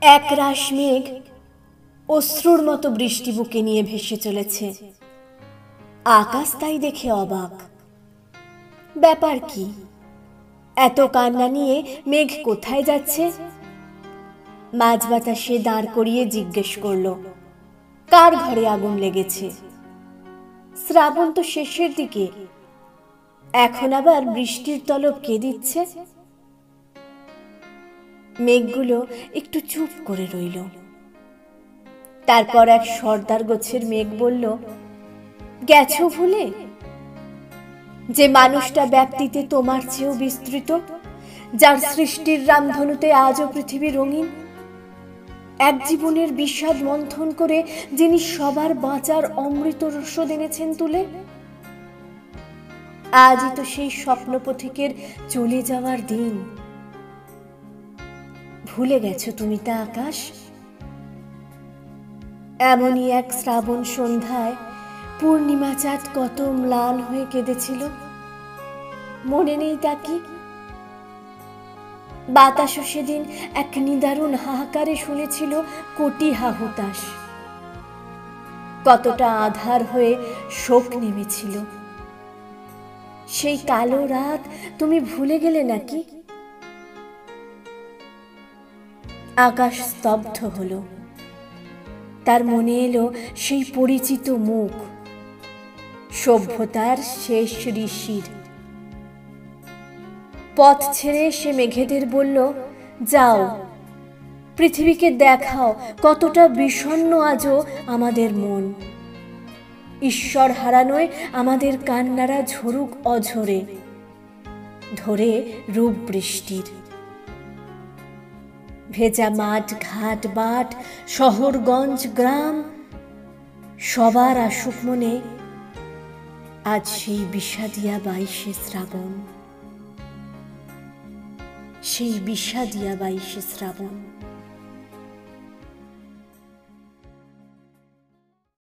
একরাশ মেঘ অশ্রুর মতো বৃষ্টি বুকে নিয়ে ভেসে চলেছে। আকাশ তাই দেখে অবাক। ব্যাপার কি? এত কান্না নিয়ে মেঘ কোথায় যাচ্ছে? মাঝ বাতাসে দাঁড় করিয়ে জিজ্ঞেস করল, কার ঘরে আগুন লেগেছে? শ্রাবণ তো শেষের দিকে, এখন আবার বৃষ্টির তলব কে দিচ্ছে? মেঘগুলো একটু চুপ করে রইল। তারপর এক সর্দার গোছের মেঘ বলল, গেছো ভুলে যে মানুষটা ব্যাপ্তিতে তোমার চেয়েও বিস্তৃত, যার সৃষ্টির রামধনুতে আজও পৃথিবী রঙিন, এক জীবনের বিষাদ মন্থন করে যিনি সবার বাঁচার অমৃত রসদ এনেছেন তুলে। আজই তো সেই স্বপ্ন পথিকের চলে যাওয়ার দিন। ভুলে গেছো তুমি তা আকাশ? এমনই এক শ্রাবণ সন্ধ্যায় পূর্ণিমা চাঁদ কত ম্লান হয়ে কেঁদেছিল, মনে নেই তা কি? বাতাসও সেদিন এক নিদারুণ হাহাকারে শুনেছিল কোটি হাহুতাশ। কতটা আধার হয়ে শোক নেমেছিল। সেই কালো রাত তুমি ভুলে গেলে নাকি? আকাশ স্তব্ধ হলো। তার মনে এলো সেই পরিচিত মুখ, সভ্যতার শেষ ঋষির। পথ ছেড়ে সে মেঘেদের বলল, যাও, পৃথিবীকে দেখাও কতটা বিষণ্ণ আজও আমাদের মন। ঈশ্বর হারানোয় আমাদের কান্নারা ঝরুক অঝরে, ধরে রূপ বৃষ্টির। ভেজা মাঠ ঘাট বাট শহরগঞ্জ গ্রাম, সবার আসুক মনে আজ সেই বিষাদিয়া 22শে শ্রাবণ, সেই বিষাদিয়া 22শে শ্রাবণ।